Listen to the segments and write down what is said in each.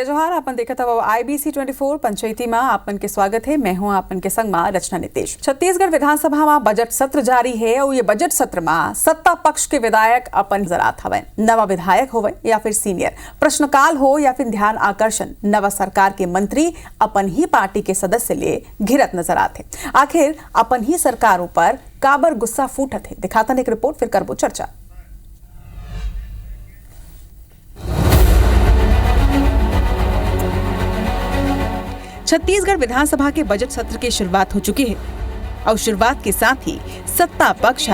जय जोहार। अपन देखा था IBC 24 पंचायती में आपन के स्वागत है। मैं हूं आपन के संग में रचना नितेश। छत्तीसगढ़ विधानसभा में बजट सत्र जारी है और ये बजट सत्र में सत्ता पक्ष के विधायक अपन नजर आत हवे। नवा विधायक होवे या फिर सीनियर, प्रश्नकाल हो या फिर ध्यान आकर्षण, नवा सरकार के मंत्री अपन ही पार्टी के सदस्य ले घिरत नजर आते। आखिर अपन ही सरकारों पर काबर गुस्सा फूटत है, दिखाता एक रिपोर्ट, फिर करबो चर्चा। छत्तीसगढ़ विधानसभा के बजट सत्र की शुरुआत हो चुकी है और शुरुआत के साथ ही सत्ता पक्ष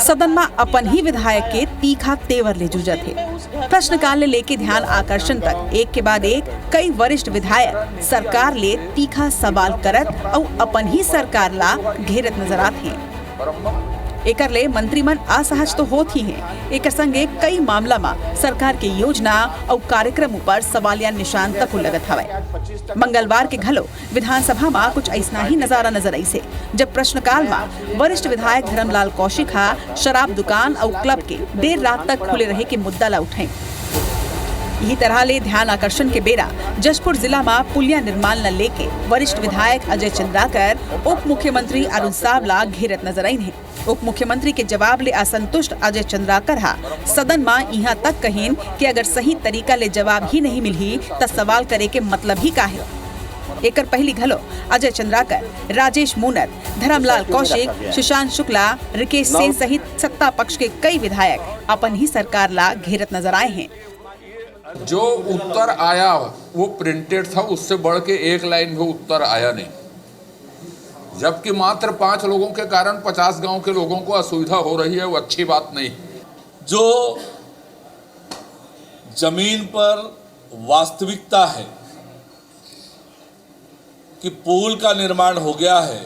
सदन में अपन ही विधायक के तीखा तेवर ले जूझत है। प्रश्नकाल ले लेके ध्यान आकर्षण तक एक के बाद एक कई वरिष्ठ विधायक सरकार ले तीखा सवाल करत और अपन ही सरकार ला घेरत नजर आते हैं। एकर ले मंत्रीमन असहज तो होत ही हैं। एक संगे कई मामला में सरकार के योजना और कार्यक्रम पर सवालिया निशान तक लगत हवे। मंगलवार के घलो विधानसभा में कुछ ऐसा ही नजारा नजर आई से, जब प्रश्नकाल में वरिष्ठ विधायक धर्मलाल कौशिक शराब दुकान और क्लब के देर रात तक खुले रहे के मुद्दा ला उठाई। यही तरह ले ध्यान आकर्षण के बेरा जशपुर जिला में पुलिया निर्माण न लेके वरिष्ठ विधायक अजय चंद्राकर उप मुख्यमंत्री अरुण सावला घेरत नजर आई है। उप मुख्यमंत्री के जवाब ले असंतुष्ट अजय चंद्राकर सदन में यहाँ तक कहेन कि अगर सही तरीका ले जवाब ही नहीं मिली तो सवाल करे के मतलब ही का है। एकर पहली घलो अजय चंद्राकर, राजेश मूनर, धर्मलाल कौशिक, सुशांत शुक्ला, रिकेश सेन सहित सत्ता पक्ष के कई विधायक अपन ही सरकार ला घेरत नजर आए हैं। जो उत्तर आया वो प्रिंटेड था, उससे बढ़ के एक लाइन भी उत्तर आया नहीं, जबकि मात्र 5 लोगों के कारण 50 गांव के लोगों को असुविधा हो रही है। वो अच्छी बात नहीं। जो जमीन पर वास्तविकता है कि पुल का निर्माण हो गया है,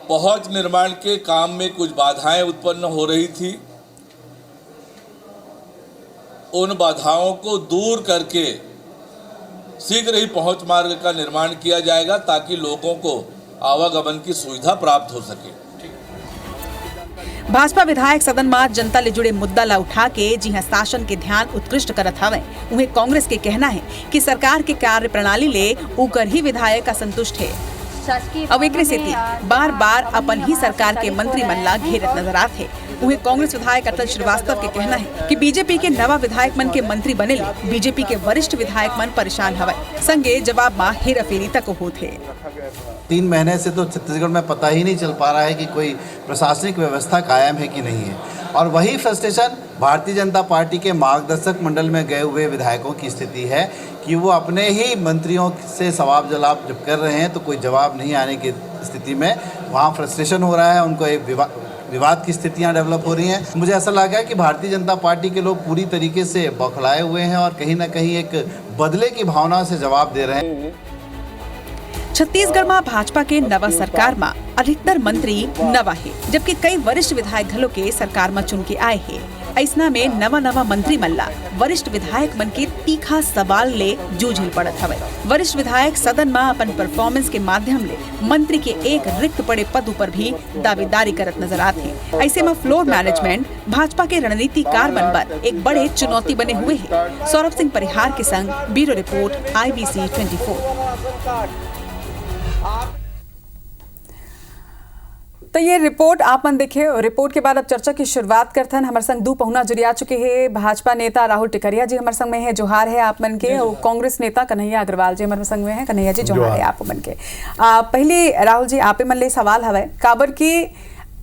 पहुंच निर्माण के काम में कुछ बाधाएं उत्पन्न हो रही थी, उन बाधाओं को दूर करके शीघ्र ही पहुंच मार्ग का निर्माण किया जाएगा ताकि लोगों को आवागमन की सुविधा प्राप्त हो सके। भाजपा विधायक सदन में जनता ले जुड़े मुद्दा ला उठा के जी शासन के ध्यान उत्कृष्ट करत हवे। उन्हें कांग्रेस के कहना है कि सरकार के कार्य प्रणाली ले उकर ही विधायक असंतुष्ट है। अब एक बार बार अपन ही सरकार के मंत्री मन ला घेरत नजर आते हैं। उन्हें कांग्रेस विधायक अटल श्रीवास्तव के कहना है कि बीजेपी के नवा विधायक मन के मंत्री बने ले बीजेपी के वरिष्ठ विधायक मन परेशान हवे। संगे जवाब में हेराफेरी तक होते। 3 महीने से तो छत्तीसगढ़ में पता ही नहीं चल पा रहा है कि कोई प्रशासनिक व्यवस्था कायम है कि नहीं है, और वही फ्रस्ट्रेशन भारतीय जनता पार्टी के मार्गदर्शक मंडल में गए हुए विधायकों की स्थिति है कि वो अपने ही मंत्रियों से सवाल जवाब जब कर रहे हैं तो कोई जवाब नहीं आने की स्थिति में वहाँ फ्रस्ट्रेशन हो रहा है। उनको एक विवाद की स्थितियां डेवलप हो रही हैं। मुझे ऐसा लगा कि भारतीय जनता पार्टी के लोग पूरी तरीके से बौखलाए हुए हैं और कहीं ना कहीं एक बदले की भावना से जवाब दे रहे हैं। छत्तीसगढ़ में भाजपा के नवा सरकार में अधिकतर मंत्री नवा है, जबकि कई वरिष्ठ विधायक घलों के सरकार में चुन के आए हैं। ऐसना में नवा मंत्री मल्ला वरिष्ठ विधायक मन के तीखा सवाल ले जूझल पड़त हवे। वरिष्ठ विधायक सदन में अपन परफॉर्मेंस के माध्यम ले मंत्री के एक रिक्त पड़े पद पर भी दावेदारी करत नजर आते हैं। ऐसे में फ्लोर मैनेजमेंट भाजपा के रणनीतिकार बनकर एक बड़े चुनौती बने हुए हैं। सौरभ सिंह परिहार के संग ब्यूरो रिपोर्ट IBC 24। तो ये रिपोर्ट आप मन देखे। रिपोर्ट के बाद अब चर्चा की शुरुआत करते हैं। हमारे संग 2 पहुना जुड़िया चुके हैं। भाजपा नेता राहुल टिकरिया जी हमारे संग में है, जोहार है आप मन के। और कांग्रेस नेता कन्हैया अग्रवाल जी हमारे संग में है। कन्हैया जी जोहार है आप मन के। पहले राहुल जी आप मन ले सवाल हवे काबर की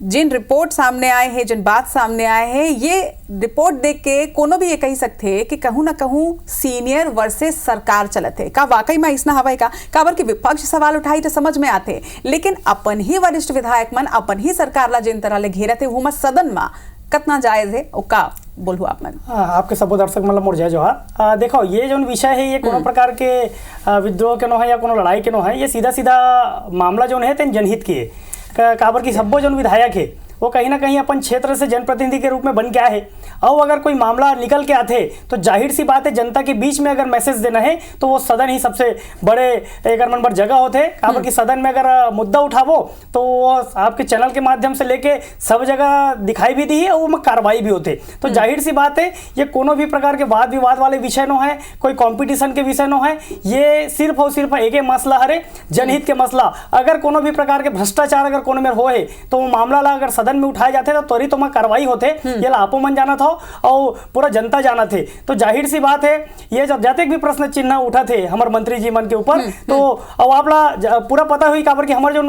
जिन रिपोर्ट सामने आए हैं, जिन बात सामने आए हैं, ये रिपोर्ट देख के कोनो भी ये कही सकते कि कहूँ ना कहूँ सीनियर वर्सेस सरकार चलत है का वाकई में इसना हवा का काबर की विपक्ष सवाल उठाई तो समझ में आते, लेकिन अपन ही वरिष्ठ विधायक मन अपन ही सरकार ला जिन तरह ले घेरते हुआ सदन में कितना जायज है और का बोलू आप मन? आपके सब दर्शक मतलब मोर जय जोहार। देखो ये जो विषय है ये कोनो प्रकार के विद्रोह के नो है या कोनो लड़ाई के नो है, ये सीधा सीधा मामला जो है तेन जनहित के काबर की सब्बो जो विधायक है वो कहीं ना कहीं अपन क्षेत्र से जनप्रतिनिधि के रूप में बन के आए हैं। और अगर कोई मामला निकल के आते तो जाहिर सी बात है जनता के बीच में अगर मैसेज देना है तो वो सदन ही सबसे बड़े एक नंबर जगह होते हैं। कि सदन में अगर मुद्दा उठावो तो वो आपके चैनल के माध्यम से लेके सब जगह दिखाई भी दी है और वो में कार्रवाई भी होते। तो जाहिर सी बात है ये कोनो भी प्रकार के वाद विवाद वाले विषय न है, कोई कंपटीशन के विषय न है, ये सिर्फ और सिर्फ एक ही मसला है, जनहित के मसला। अगर कोनो भी प्रकार के भ्रष्टाचार अगर कोनो में होए तो वो मामला ला अगर सदन में उठाए जाते तो त्वरित में कार्रवाई होते। ये आपो मन जाना था और पूरा जनता जाना थे। तो जाहिर सी बात है ये जब जाते भी प्रश्न चिन्ह उठा थे हमारे मंत्री जी मन के ऊपर तो अब आपला पूरा पता हुई काबर कि हमारे जो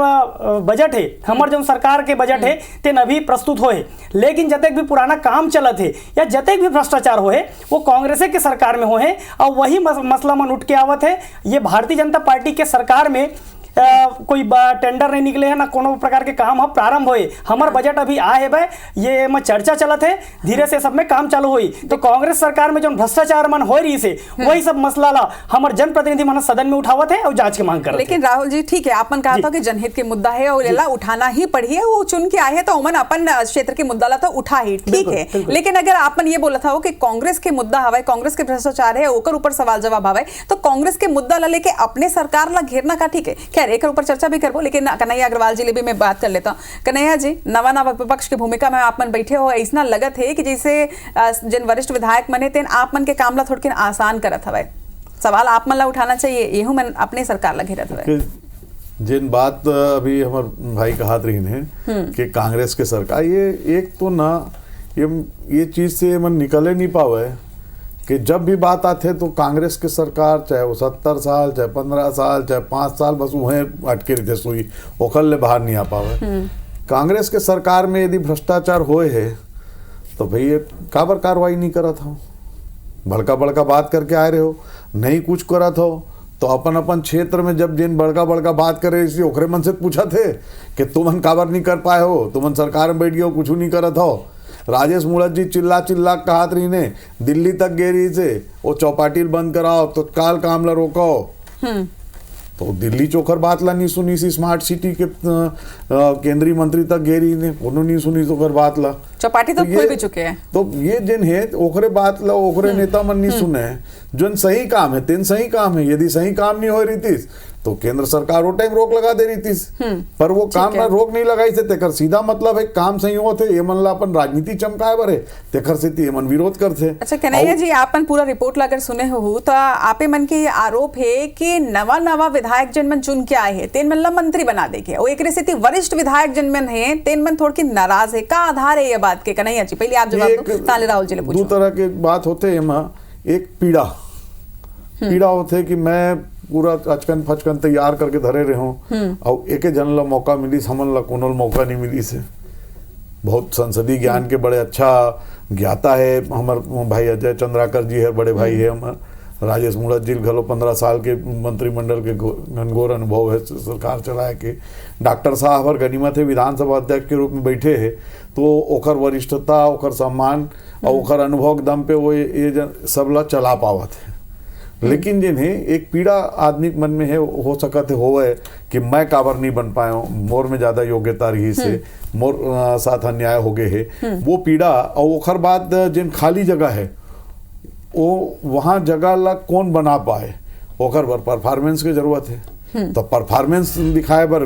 बजट है, हमारे जो सरकार के बजट है तेन अभी प्रस्तुत होए, लेकिन जतेक भी पुराना काम चलत है या जतेक भी भ्रष्टाचार होए वो कांग्रेस के सरकार में होए और वही मसला मन उठ के आवत है। ये भारतीय जनता पार्टी के सरकार में कोई टेंडर नहीं निकले है ना कोनो प्रकार के काम हम प्रारंभ होए। हमार बजट अभी आए है ये में चर्चा चलत है, धीरे से सब में काम चालू हुई। तो कांग्रेस सरकार में जो भ्रष्टाचार मन हो रही से वही सब मसला ला हमारे जनप्रतिनिधि मन सदन में उठावत है और जांच की मांग कर। लेकिन राहुल जी ठीक है, आपन कहा था कि जनहित के मुद्दा है और एला उठाना ही पड़ी है, वो चुन के आए है तो उमन अपन क्षेत्र के मुद्दा ला तो उठा ही ठीक है। लेकिन अगर आपन ये बोला था कि कांग्रेस के मुद्दा हवा, कांग्रेस के भ्रष्टाचार है ओकर ऊपर सवाल जवाब हवा, तो कांग्रेस के मुद्दा ला लेके अपने सरकार ला घेरना का ठीक है। एक ऊपर चर्चा भी करबो, लेकिन कन्हैया अग्रवाल जी ले भी मैं बात कर लेता हूँ। कन्हैया जी, नवा विपक्ष की भूमिका में आप मन बैठे हो, ऐसा लगत है कि जैसे जिन वरिष्ठ विधायक मने तेन आप मन के काम ला थोड़किन आसान करत हवे, सवाल आप मन ला उठाना चाहिए, येहू मन अपने सरकार ला घेरत हवे। जिन बात अभी हमार भाई कहत रही है कि कांग्रेस के सरकार ये एक तो ना ये चीज से मन निकले नहीं पावे कि जब भी बात आते तो कांग्रेस के सरकार चाहे वो 70 साल चाहे 15 साल चाहे 5 साल बस वहीं अटके रहते सुई ओखल ले बाहर नहीं आ पावे। कांग्रेस के सरकार में यदि भ्रष्टाचार होए है तो भैया काबर कार्रवाई नहीं करत हो, बड़का बड़का बात करके आए रहे हो, नहीं कुछ करत हो तो अपन अपन क्षेत्र में जब जिन बड़का बड़का बात करे इसी ओखरे मन से पूछा थे कि तुमन काबर नहीं कर पाए हो, तुमन सरकार में बैठ गए हो कुछ नहीं करत हो। राजेश मूणत जी चिल्ला चिल्ला कहत रही ने दिल्ली तक गे रही से वो चौपाटी बंद कराओ तो काल काम ला रोको, तो दिल्ली चोखर बात ला नहीं सुनी सी, स्मार्ट सिटी के केंद्रीय मंत्री तक गे रही ने उन्होंने नहीं सुनी चोखर बात ला, चौपाटी तो खोल भी चुके हैं। तो ये जिन है ओखरे बात ला ओखरे नेता मन नहीं सुने, जो सही काम है तेन सही काम है, यदि सही काम नहीं हो रही थी तो केंद्र सरकार वो टाइम रोक लगा दे रही थी, पर वो काम में रोक नहीं लगाई से तेकर सीधा मतलब है काम सही होते ये मन ला अपन राजनीति चमकाए बरे तेकर से ये मन विरोध करते। अच्छा कन्हैया जी, आपन पूरा रिपोर्ट ला अगर सुने हो तो आपे मन के ये आरोप है कि नवा विधायक जिन मन चुन के आए हैं तेन मन ला मंत्री बना देके और एक से वरिष्ठ विधायक जिन मन है तेन मन थोड़ की नाराज है, का आधार है ये बात के? कन्हैया जी पहले आप जवाब दो, ताले राहुल जी ले पूछो। दो तरह के बात होते हैं, एक पीड़ा होते कि मैं पूरा अचकन फचकन तैयार करके धरे रहे हूँ और एक जन ला मौका मिली हमन ला कोनो मौका नहीं मिली से। बहुत संसदीय ज्ञान के बड़े अच्छा ज्ञाता है हमार भाई अजय चंद्राकर जी है, बड़े भाई है हमार राजेश मूणत जी घलो 15 साल के मंत्रिमंडल के घनघोर अनुभव है सरकार चलाए के। डॉक्टर साहब हर गनीमत है विधानसभा अध्यक्ष के रूप में बैठे है तो ओकर वरिष्ठता ओकर सम्मान और ओकर अनुभव दम पे वो ये सब ला चला पावत है। लेकिन जिन्हें एक पीड़ा आदमी मन में है हो सकत है होवे कि मैं काबर नहीं बन पाया हूँ, मोर में ज्यादा योग्यता रही से मोर साथ अन्याय हो गए है, वो पीड़ा। और ओखर बाद जिन खाली जगह है वो वहाँ जगह ला कौन बना पाए ओखर बर परफॉर्मेंस की जरूरत है। तो परफॉर्मेंस दिखाए बर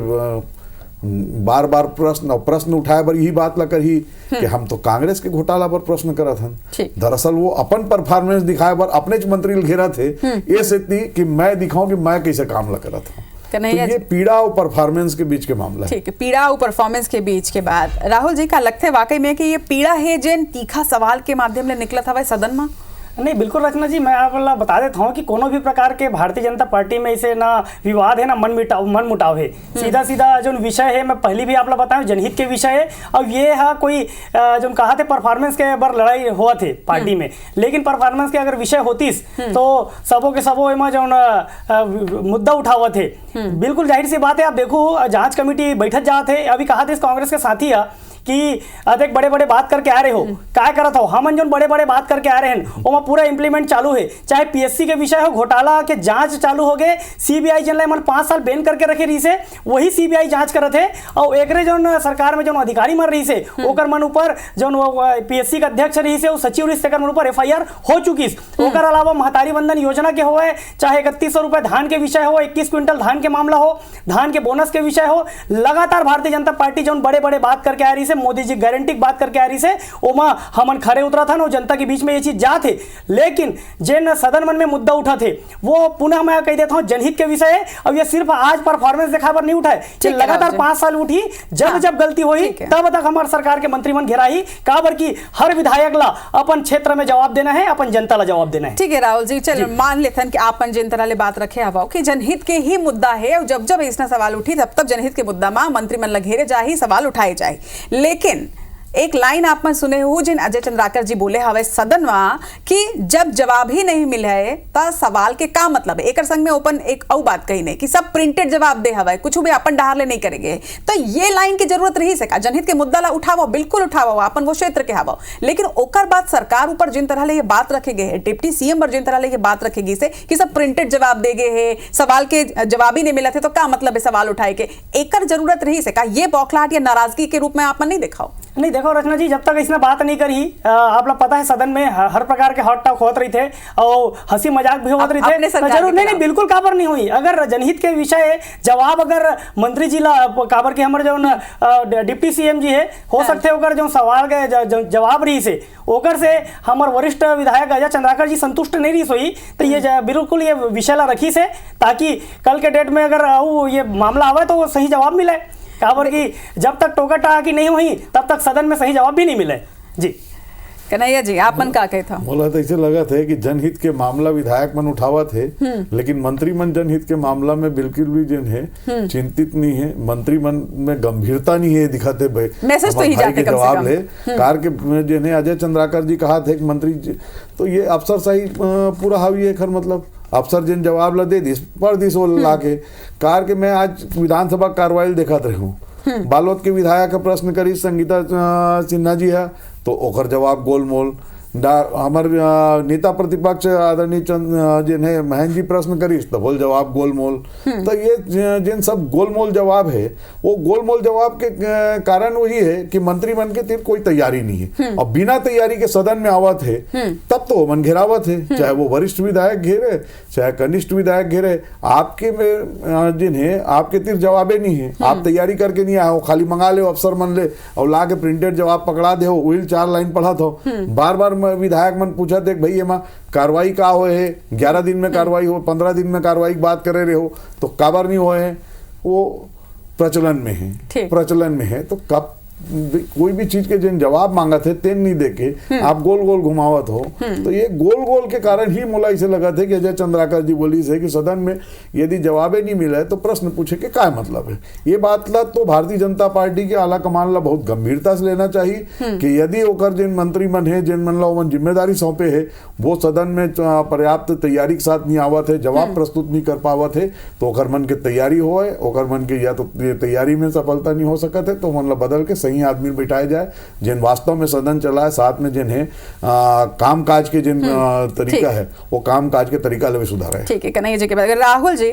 बार बार प्रश्न उठाए बर यही बात ला करी कि हम तो कांग्रेस के घोटाला पर प्रश्न करत हन, दरअसल वो अपन परफॉर्मेंस दिखाए बर अपने मंत्री घेरा थे ये से कि मैं दिखाऊं कि मैं कैसे काम ला करत हूँ। तो ये पीड़ा और परफॉर्मेंस के बीच के मामला है। ठीक है, पीड़ा और परफॉर्मेंस के बीच के बाद राहुल जी का लगता है वाकई में कि ये पीड़ा है जिन तीखा सवाल के माध्यम से निकला था सदन में? नहीं बिल्कुल रचना जी, मैं आपको बता देता हूँ कि कोनो भी प्रकार के भारतीय जनता पार्टी में इसे ना विवाद है ना मन मुटाव है। सीधा जो विषय है मैं पहले भी आप बताऊँ जनहित के विषय है और ये है कोई जो कहा थे परफॉर्मेंस के बार लड़ाई हुआ थे पार्टी में, लेकिन परफॉर्मेंस के अगर विषय होतीस तो सबों के सबों में जो मुद्दा उठावा थे। बिल्कुल जाहिर सी बात है, आप देखो जांच कमेटी बैठक जाते अभी कहा थे कांग्रेस के साथी है कि अधिक बड़े बड़े बात करके आ रहे हो, क्या करत हो, हमन जो बड़े बड़े बात करके आ रहे हैं वो पूरा इंप्लीमेंट चालू है। चाहे पीएससी के विषय हो, घोटाला के जांच चालू हो गए, सीबीआई जन मन 5 साल बैन करके रखे रही से, वही सीबीआई जांच करत है। और एकरे जो सरकार में जो अधिकारी मर रही से ओकर मन ऊपर जो पीएससी का अध्यक्ष रही से, सचिव रही से, मन ऊपर एफआईआर हो चुकी। ओकर अलावा महतारी बंधन योजना के हो, चाहे 3100 रुपए धान के विषय हो, 21 क्विंटल धान के मामला हो, धान के बोनस के विषय हो, लगातार भारतीय जनता पार्टी जो बड़े बड़े बात करके आ रही से, मोदी जी गारंटी बात करके आ रही से, ओमा हमन खड़े उतरा था ना, जनता के बीच में ये चीज जा थे। लेकिन जिन सदन मन में मुद्दा उठा थे वो पुनः मैं कह देता हूं जनहित के विषय है। अब ये सिर्फ आज परफॉर्मेंस दिखावर नहीं उठाए, लगातार 5 साल उठी, जब जब गलती हुई तब तक हमारे सरकार के मंत्रिमंडल घेराई काबर की हर विधायक ला अपन क्षेत्र में जवाब देना है, अपन जनता ला जवाब देना है। ठीक है राहुल जी, चल मान लेते कि आपन जिन तरह ले बात रखे हवा कि जनहित के ही मुद्दा है, और जब जब इसने सवाल उठी तब तब जनहित के मुद्दा में मंत्रिमंडल घेरे जाए, सवाल उठाए जाए। लेकिन एक लाइन आप में सुने हो जिन अजय चंद्राकर जी बोले हवे सदन में कि जब जवाब ही नहीं मिले है तो सवाल के का मतलब है। एक संग में ओपन एक और बात कही नहीं कि सब प्रिंटेड जवाब दे हवे, कुछ भी अपन डहार ले नहीं करेंगे। तो ये लाइन की जरूरत रही सका, जनहित के मुद्दा ला उठावो, बिल्कुल उठावो, अपन वो क्षेत्र के हवा। लेकिन ओकर बाद सरकार ऊपर जिन तरह ले ये बात रखे गए, डिप्टी सीएम पर जिन तरह ले ये बात रखेगी से कि सब प्रिंटेड जवाब दे गए है, सवाल के जवाब ही नहीं मिला थे, तो क्या मतलब है सवाल उठाए के। एकर जरूरत रही सका, ये बौखलाहट या नाराजगी के रूप में आपने नहीं दिखाओ। नहीं देखो रचना जी, जब तक इसने बात नहीं करी, आप लोग पता है सदन में हर प्रकार के हॉट टॉक होते रही थे और हंसी मजाक भी होते रही थे, जरूर नहीं बिल्कुल काबर नहीं हुई। अगर जनहित के विषय जवाब अगर मंत्री जी ला काबर के हमारे जो डिप्टी सीएम जी है हो सकते होकर जो सवाल के जवाब रही से ओकर से हमारे वरिष्ठ विधायक अजय चंद्राकर जी संतुष्ट नहीं रही सोई, तो ये बिल्कुल ये विषय ला रखी से ताकि कल के डेट में अगर ये मामला आवे तो वो सही जवाब मिले। काबर की जब तक टोका टाकी नहीं हुई तब तक सदन में सही जवाब भी नहीं मिले। जी कन्हैया जी, आप मन का कहे था? बोला तो ऐसे लगा था कि जनहित के मामला विधायक मन उठावा थे, लेकिन मंत्री मन जनहित के मामला में बिल्कुल भी जन है चिंतित नहीं है, मंत्री मन में गंभीरता नहीं है दिखाते भाई मैसेज तो ही जाते कम जवाब ले कार के जिन्हें अजय चंद्राकर जी कहा थे कि मंत्री जी तो ये अफसर सही पूरा हावी है खर, मतलब अफसर जिन जवाब ला दे दिस पर दिस वो ला के कार के मैं आज विधानसभा कार्रवाई देखा रही हूँ, बालोद के विधायक का प्रश्न करी संगीता सिन्हा जी है तो ओकर जवाब गोलमोल, हमारे नेता प्रतिपक्ष आदरणीय जिन्हें महन जी प्रश्न करीस तो बोल जवाब गोलमोल। तो ये जिन सब गोलमोल जवाब है वो गोलमोल जवाब के कारण वही है कि मंत्री मन के तीर कोई तैयारी नहीं है और बिना तैयारी के सदन में आवत है तब तो मन घेरावत है, चाहे वो वरिष्ठ विधायक घेरे चाहे कनिष्ठ विधायक घेरे, आपके में जिन्हें आपके तीर जवाबे नहीं है, आप तैयारी करके नहीं आए हो, खाली मंगा ले अफसर मन ले और ला के प्रिंटेड जवाब पकड़ा दे हो, वही 4 लाइन पढ़ा था, बार बार विधायक मन पूछा देख भाई एमा कार्रवाई का हो है, 11 दिन में कार्रवाई हो, 15 दिन में कार्रवाई की बात करे रहे हो तो काबर नहीं हुए हैं, वो प्रचलन में है, प्रचलन में है। तो कब कोई भी चीज के जिन जवाब मांगा थे तेन नहीं देके आप गोल गोल घुमावत हो, तो ये गोल गोल के कारण ही मुला इसे लगा थे कि अजय चंद्राकर जी बोली से कि सदन में यदि जवाबे नहीं मिला है तो प्रश्न पूछे के क्या मतलब है। ये बात ला तो भारतीय जनता पार्टी के आला कमान ला बहुत गंभीरता से लेना चाहिए कि यदि ओकर जिन मंत्री मन है जिन मन ला ओमन जिम्मेदारी सौंपे है वो सदन में पर्याप्त तैयारी के साथ नहीं आवत है, जवाब प्रस्तुत नहीं कर पावत है, तो ओकर मन के तैयारी हो है, ओकर मन के या तो तैयारी में सफलता नहीं हो सकत है तो मन ला बदल के सही आदमी बिठाया जाए जिन वास्तव में सदन चलाए, साथ में जिन है काम काज के जिन तरीका है वो काम काज के तरीका ले सुधारे। ठीक है कन्हैया जी के बाद राहुल जी,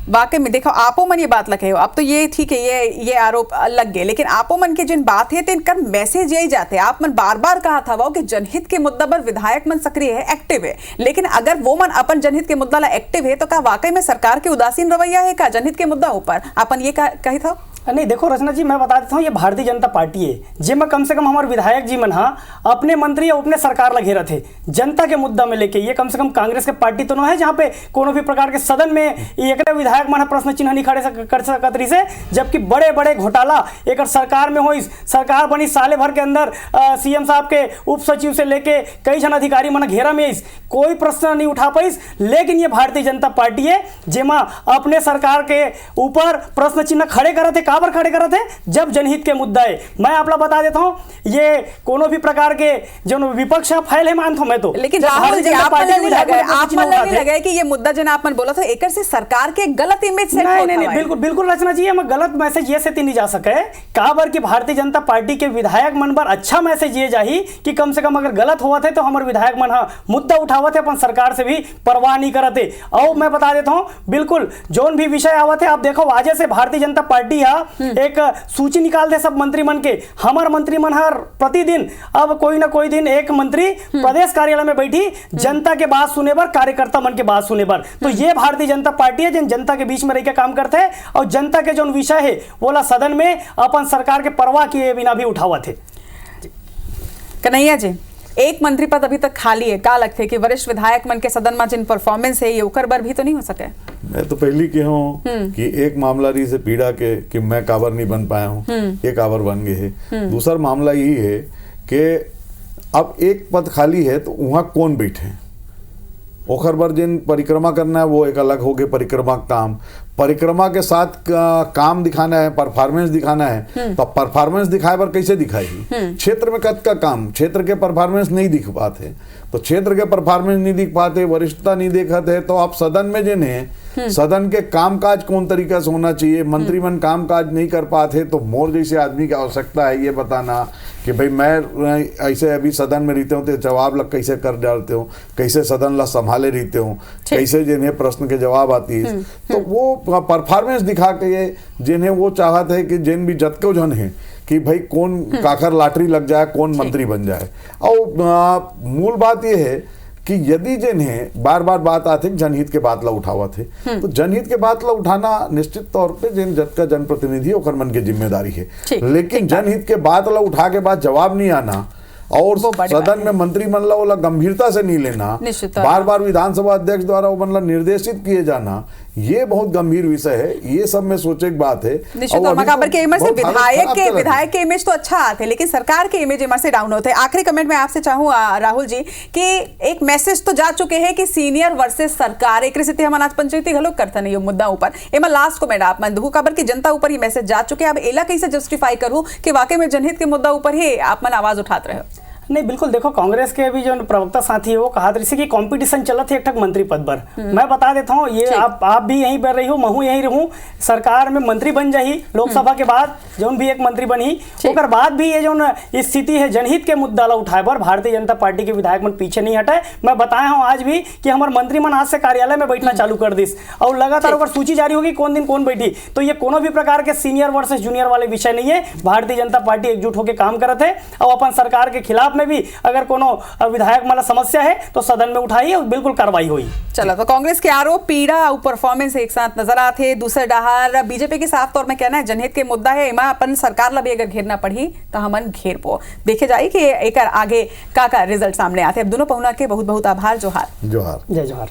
वाकई में देखो आपो मन ये बात लगे हो, अब तो ये ठीक है ये आरोप लग गए, लेकिन आपो मन की जिन बात है इनका मैसेज यही जाते, आप मन बार बार कहा था वो कि जनहित के मुद्दा पर विधायक मन सक्रिय है, एक्टिव है, लेकिन अगर वो मन अपन जनहित के मुद्दा ला एक्टिव है तो क्या वाकई में सरकार की उदासीन रवैया है का जनहित के मुद्दा ऊपर अपन ये कही था? नहीं देखो रचना जी, मैं बता देता हूँ ये भारतीय जनता पार्टी है जिसमें कम से कम हमारे विधायक जी मन अपने मंत्री और अपने सरकार लगे रहे थे जनता के मुद्दा में लेके। ये कम से कम कांग्रेस के पार्टी तो नहीं है जहाँ पे कोनो भी प्रकार के सदन में एक विधायक मन प्रश्न चिन्ह नहीं खड़े कर सकत रही से, जबकि बड़े बड़े घोटाला एक सरकार में हो, सरकार बनी साले भर के अंदर सीएम साहब के उप सचिव से लेके कई जन अधिकारी मन घेरा में कोई प्रश्न नहीं उठा पाई। लेकिन ये भारतीय जनता पार्टी है जेमा अपने सरकार के ऊपर प्रश्न चिन्ह खड़े करे थे काबर खड़े करत है जब जनहित के मुद्दा है। मैं आप लोग बता देता हूँ, ये कोनो भी प्रकार के जो विपक्ष फैल है मानता हूँ मैं तो, लेकिन राहुल जी आप मन नहीं लगे कि ये मुद्दा जन आप मन बोला था एकर से सरकार के गलत इमेज सेट होता है। नहीं बिल्कुल बिल्कुल रचना चाहिए, मैं गलत मैसेज ये से नहीं जा सके काबर की भारतीय जनता पार्टी के विधायक मन पर अच्छा मैसेज ये जाही कि कम से कम अगर गलत हुआ थे तो हमारे विधायक मन मुद्दा उठावत है, अपन सरकार से भी परवाह नहीं करते। और मैं बता देता हूँ बिल्कुल जोन भी विषय आवत है, आप देखो आज से भारतीय जनता पार्टी एक सूची निकाल दे सब मंत्री मन के, हमार मंत्री मन हर प्रतिदिन अब कोई ना कोई दिन एक मंत्री प्रदेश कार्यालय में बैठी जनता के बात सुने पर, कार्यकर्ता मन के बात सुने पर। तो ये भारतीय जनता पार्टी है जिन जनता के बीच में रहकर काम करते हैं और जनता के जो विषय है बोला सदन में अपन सरकार के परवाह किए बिना भी उठावा थे। कन्हैया जी, एक मंत्री पद अभी तक खाली है, का लगते है कि वरिष्ठ विधायक मन के सदन में जिन परफॉर्मेंस है ये ओकर बर भी तो नहीं हो सके। मैं तो पहली के हूँ कि एक मामला रही से पीड़ा के कि मैं काबर नहीं बन पाया हूँ, एक काबर बन गए है। दूसरा मामला यही है कि अब एक पद खाली है तो वहाँ कौन बैठे, ओखर बर जिन परिक्रमा करना है वो एक अलग हो गए परिक्रमा काम, परिक्रमा के साथ काम दिखाना है, परफॉर्मेंस दिखाना है, तो परफॉर्मेंस दिखाए पर कैसे दिखाएगी। क्षेत्र में कद का काम, क्षेत्र के परफॉर्मेंस नहीं दिख पाते, तो क्षेत्र के परफॉर्मेंस नहीं दिख पाते, वरिष्ठता नहीं दिखाते, तो आप सदन में जिन्हें सदन के कामकाज कौन तरीका से होना चाहिए, मंत्री मन कामकाज नहीं कर पाते, तो मोर जैसे आदमी की आवश्यकता है ये बताना कि भाई मैं ऐसे अभी सदन में रहते हूँ तो जवाब लग कैसे कर डालते हो, कैसे सदन ला संभाले रहते हो, कैसे जिन्हें प्रश्न के जवाब आती है, तो वो परफॉर्मेंस दिखा के जिन्हें वो चाहत है कि जिन भी जतको जन है कि भाई कौन काकर लॉटरी लग जाए, कौन मंत्री बन जाए। और मूल बात यह है कि यदि जिन्हें बार बार बात आती जनहित के बात ला उठावा थे, तो जनहित के बात ला उठाना निश्चित तौर पे जिन जत का जनप्रतिनिधि ओकर मन की जिम्मेदारी है, लेकिन जनहित के बात ला उठा के बाद जवाब नहीं आना और सदन में मंत्री मन ला गंभीरता से नहीं लेना, बार बार विधानसभा अध्यक्ष द्वारा वो मतलब निर्देशित किए जाना, ये बहुत गंभीर विषय है। ये सब में सोचे की बात है। विधायक के इमेज तो अच्छा आते हैं लेकिन सरकार के इमेज से डाउन होते हैं। आखिरी कमेंट में आपसे चाहूँ राहुल जी कि एक मैसेज तो जा चुके हैं कि सीनियर वर्सेस सरकार, एक स्थिति हम आज पंचायती घलो करता नहीं मुद्दा ऊपर एमा लास्ट कमेंट आप मन दू खबर की जनता ऊपर ही मैसेज जा चुके हैं। अब एला कैसे जस्टिफाई करूँ कि वाकई में जनहित के मुद्दा ऊपर ही आप मन आवाज उठाते रहे हो। नहीं बिल्कुल, देखो कांग्रेस के भी जो प्रवक्ता साथी है वो कहा था कि कंपटीशन चला था एक ठक मंत्री पद पर। मैं बता देता हूँ ये आप भी यहीं पर रही हो, मैं यहीं रहूँ, सरकार में मंत्री बन जाही लोकसभा के बाद जौन भी एक मंत्री बनी ओकर बाद भी ये जो स्थिति है जनहित के मुद्दा ला उठाए पर भारतीय जनता पार्टी के विधायक मन पीछे नहीं हटाए। मैं बताया हूँ आज भी कि हमारे मंत्री मन आज से कार्यालय में बैठना चालू कर दिस और लगातार अगर सूची जारी होगी कौन दिन कौन बैठी, तो ये कोनो भी प्रकार के सीनियर वर्सेस जूनियर वाले विषय नहीं है। भारतीय जनता पार्टी एकजुट होकर काम करत है और अपन सरकार के खिलाफ में भी अगर कोनो विधायक वाला समस्या है तो सदन में उठाई और बिल्कुल कार्रवाई हुई। चलो, तो कांग्रेस के आरोप, पीड़ा और परफॉर्मेंस एक साथ नजर आते। दूसरे डहार बीजेपी के साफ तौर में कहना है जनहित के मुद्दा है, इमा अपन सरकार ला भी अगर घेरना पड़ी तो हमन घेर पो। देखे जाए कि एक आगे का रिजल्ट सामने आते। अब दोनों पहुना के बहुत बहुत आभार। जोहार। जोहार। जय जोहार।